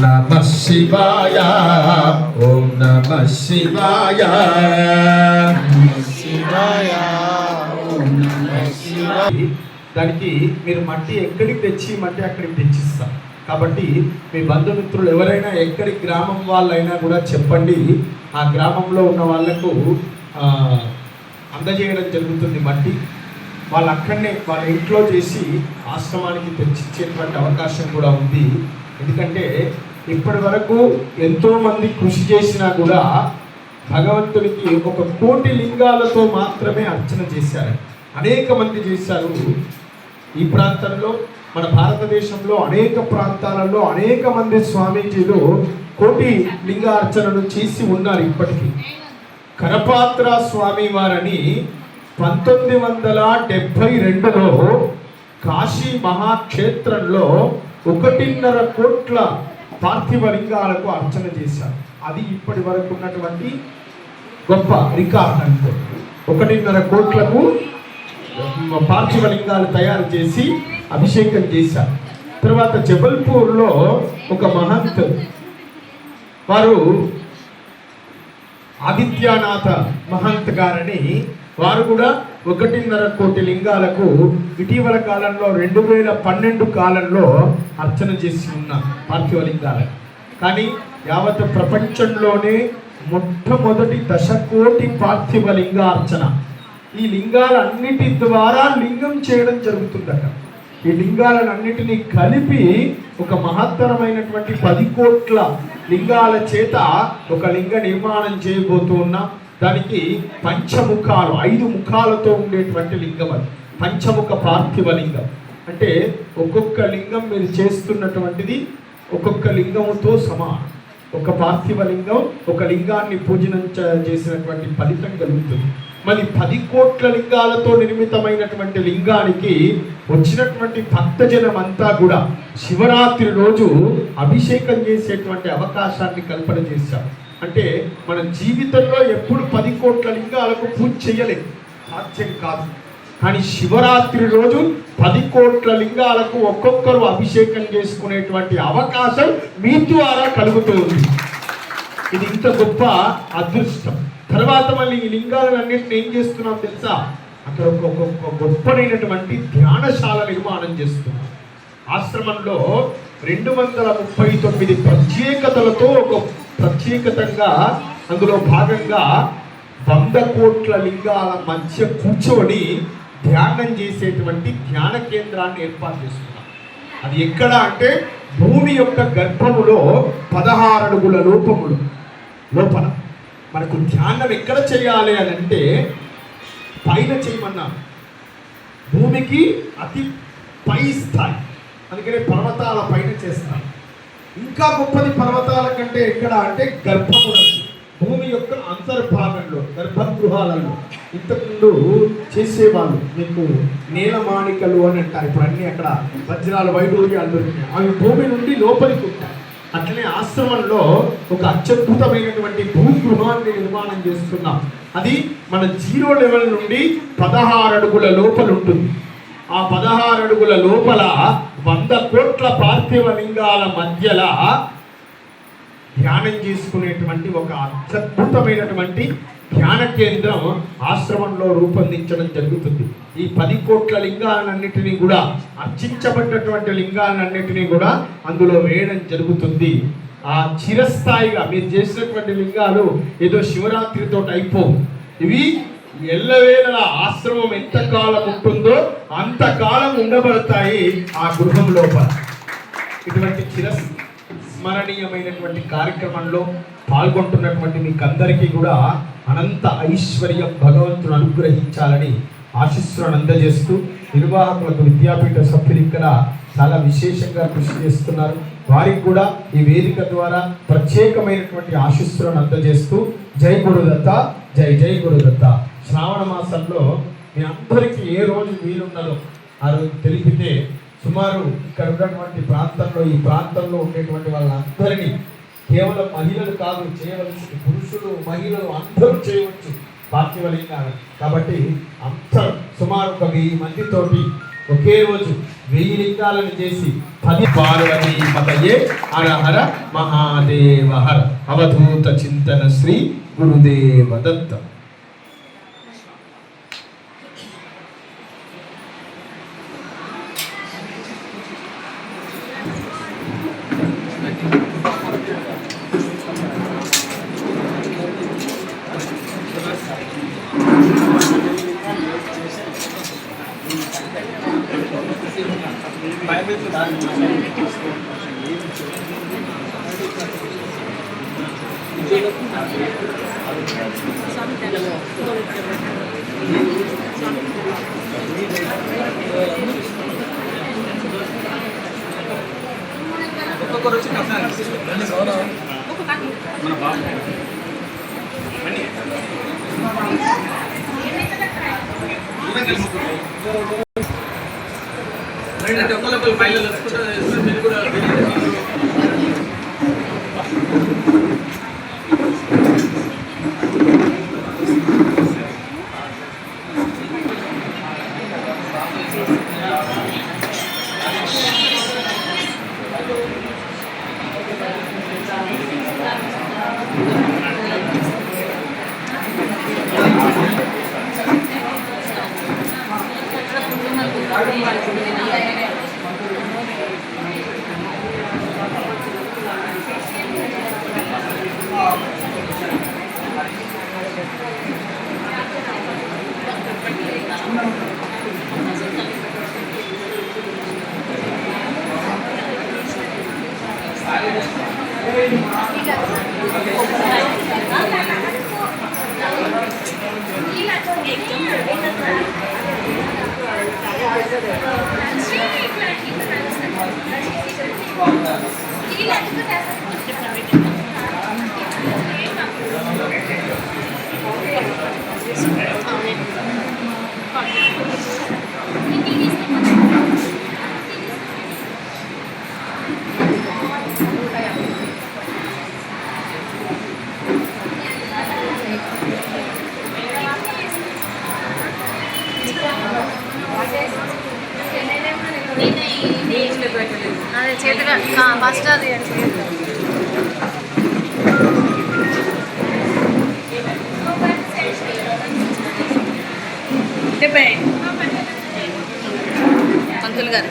నమః శివాయ, ఓం నమః శివాయ, శివాయ, ఓం నమః శివాయ. దానికి మీరు మట్టి ఎక్కడికి తెచ్చి మట్టి అక్కడికి తెచ్చిస్తాం. కాబట్టి మీ బంధుమిత్రులు ఎవరైనా ఎక్కడి గ్రామం వాళ్ళైనా కూడా చెప్పండి, ఆ గ్రామంలో ఉన్న వాళ్లకు అందజేయడం జరుగుతుంది మట్టి. వాళ్ళు అక్కడనే వాళ్ళ ఇంట్లో చేసి ఆశ్రమానికి తెచ్చిచ్చేటువంటి అవకాశం కూడా ఉంది. ఎందుకంటే ఇప్పటి వరకు ఎంతోమంది కృషి చేసినా కూడా భగవంతునికి 1 కోటి లింగాలతో మాత్రమే అర్చన చేశారు. అనేక మంది చేశారు. ఈ ప్రాంతంలో మన భారతదేశంలో అనేక ప్రాంతాలలో అనేక మంది స్వామీజీలు 1 కోటి లింగార్చనను చేసి ఉన్నారు. ఇప్పటికీ కరపాత్ర స్వామి వారని 1972లో కాశీ మహాక్షేత్రంలో 1.5 కోట్ల పార్థివ లింగాలకు అర్చన చేశారు. అది ఇప్పటి వరకు ఉన్నటువంటి గొప్ప రికార్డ్. అంటే 1.5 కోట్లకు పార్థివ లింగాలు తయారు చేసి అభిషేకం చేశారు. తర్వాత జబల్పూర్లో ఒక మహంత్ వారు ఆదిత్యనాథ మహంత్ గారని వారు కూడా 1.5 కోటి లింగాలకు ఇటీవల కాలంలో 2012 కాలంలో అర్చన చేసి ఉన్నారు పార్థివ లింగాలకు. కానీ యావత్ ప్రపంచంలోనే మొట్టమొదటి 10 కోటి పార్థివ లింగార్చన ఈ లింగాలన్నిటి ద్వారా లింగం చేయడం జరుగుతుందట. ఈ లింగాలన్నిటినీ కలిపి ఒక మహత్తరమైనటువంటి 10 కోట్ల లింగాల చేత ఒక లింగ నిర్మాణం చేయబోతూ ఉన్నాం. దానికి పంచముఖాలు 5 ముఖాలతో ఉండేటువంటి లింగం. అది పంచముఖ పార్థివ లింగం. అంటే ఒక్కొక్క లింగం మీరు చేస్తున్నటువంటిది ఒక్కొక్క లింగంతో సమానం. ఒక పార్థివ లింగం ఒక లింగాన్ని పూజనం చేసినటువంటి ఫలితం కలుగుతుంది. మరి 10 కోట్ల లింగాలతో నిర్మితమైనటువంటి లింగానికి వచ్చినటువంటి భక్తజనం అంతా కూడా శివరాత్రి రోజు అభిషేకం చేసేటువంటి అవకాశాన్ని కల్పన చేశాం. అంటే మన జీవితంలో ఎప్పుడు 10 కోట్ల లింగాలకు పూజ చేయలేదు, సాధ్యం కాదు. కానీ శివరాత్రి రోజు 10 కోట్ల లింగాలకు ఒక్కొక్కరు అభిషేకం చేసుకునేటువంటి అవకాశం మీ ద్వారా కలుగుతుంది. ఇది ఇంత గొప్ప అదృష్టం. తర్వాత మళ్ళీ ఈ లింగాలన్నింటినీ ఏం చేస్తున్నాం తెలుసా? అక్కడ ఒక గొప్పనైనటువంటి ధ్యానశాల నిర్మాణం చేస్తున్నాం. ఆశ్రమంలో 239 ప్రత్యేకతలతో ఒక ప్రత్యేకతంగా అందులో భాగంగా 100 కోట్ల లింగాల మధ్య కూర్చొని ధ్యానం చేసేటువంటి ధ్యాన కేంద్రాన్ని ఏర్పాటు చేస్తున్నాం. అది ఎక్కడ అంటే భూమి యొక్క గర్భములో 16 అడుగుల లోపల మనకు ధ్యానం ఎక్కడ చేయాలి అని అంటే పైన చేయమన్నాం. భూమికి అతి పై స్థాయి, అందుకనే పర్వతాల పైన చేస్తాం. ఇంకా గొప్పది పర్వతాల కంటే ఎక్కడ అంటే గర్భమున, భూమి యొక్క అంతర్భాగంలో గర్భగృహాలలో. ఇంతకుముందు చేసేవాళ్ళు మీకు నీలమాణికలు అని అంటారు. ఇప్పుడు అన్నీ అక్కడ వజ్రాలు వైడూర్యాలు దొరికినాయి. అవి భూమి నుండి లోపలికి ఉంటాయి. అట్లనే ఆశ్రమంలో ఒక అత్యద్భుతమైనటువంటి భూగృహాన్ని నిర్మాణం చేస్తున్నాం. అది మన 0 లెవెల్ నుండి 16 అడుగుల లోపల ఉంటుంది. ఆ 16 అడుగుల లోపల 100 కోట్ల పార్థివ లింగాల మధ్యలో ధ్యానం చేసుకునేటువంటి ఒక అత్యద్భుతమైనటువంటి ధ్యాన కేంద్రం ఆశ్రమంలో రూపొందించడం జరుగుతుంది. ఈ 10 కోట్ల లింగాలన్నిటినీ కూడా అర్చించబడ్డటువంటి లింగాలన్నిటినీ కూడా అందులో వేయడం జరుగుతుంది. ఆ చిరస్థాయిగా మీరు చేసినటువంటి లింగాలు ఏదో శివరాత్రితో అయిపోవు. ఇవి ఎల్లవేళ ఆశ్రమం ఎంతకాలం ఉంటుందో అంతకాలం ఉండబడతాయి ఆ గృహం లోపల. ఇటువంటి చిరస్మరణీయమైనటువంటి కార్యక్రమంలో పాల్గొంటున్నటువంటి మీకు అందరికీ కూడా అనంత ఐశ్వర్యం భగవంతుడు అనుగ్రహించాలని ఆశీస్సులను అందజేస్తూ, నిర్వాహకులకు విద్యాపీఠ సభ్యులు ఇక్కడ చాలా విశేషంగా కృషి చేస్తున్నారు. వారికి కూడా ఈ వేదిక ద్వారా ప్రత్యేకమైనటువంటి ఆశీస్సులను అందజేస్తూ జై గురుదత్త, జై జై గురుదత్త. శ్రావణ మాసంలో మీ అందరికీ ఏ రోజు వీలున్నదో ఆ రోజు తెలిపితే సుమారు ఇక్కడ ఉన్నటువంటి ప్రాంతంలో ఈ ప్రాంతంలో ఉండేటువంటి వాళ్ళందరినీ కేవలం మహిళలు కాదు చేయవలసింది, పురుషులు మహిళలు అందరూ చేయవచ్చు పార్థివ లింగాలు. కాబట్టి అంత సుమారు 1000 మందితోటి ఒకే రోజు 1000 లింగాలను చేసి 10 పార్వతీ పతయే హర హర మహాదేవ హర అవధూత చింతన శ్రీ గురుదేవ దత్త. అదే చేతిగా ఫస్ట్ అది పంతులు గారు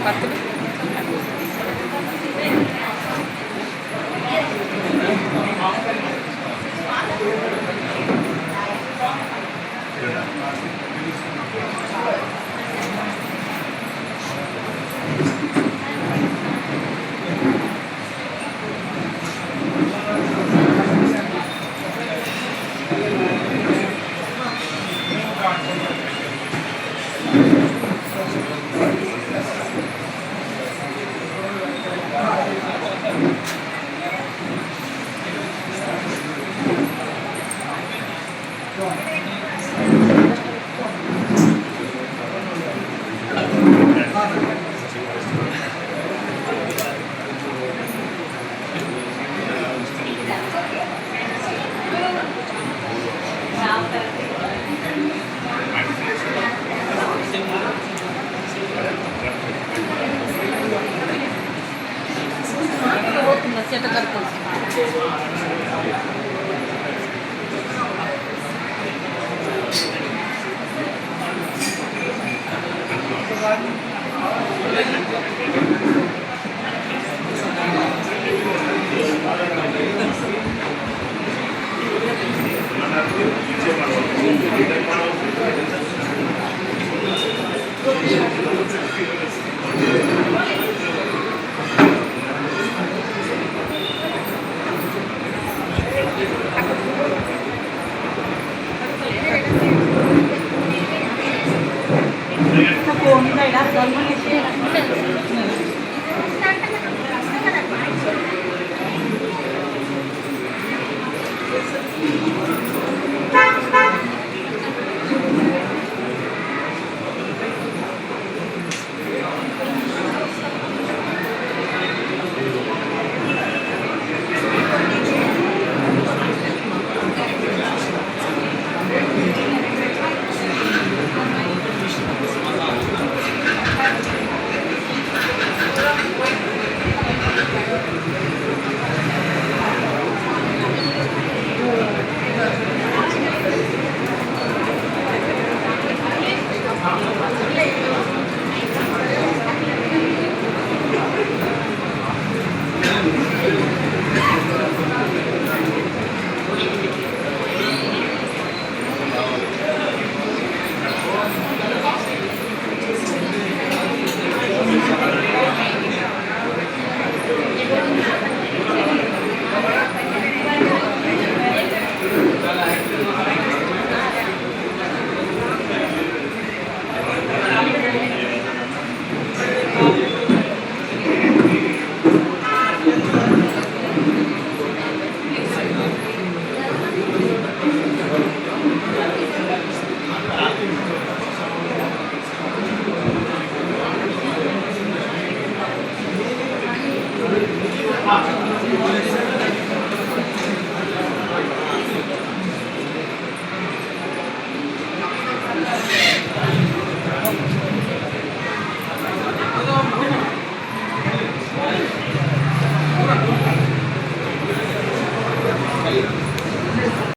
పత్తులు గవర్నమెంట్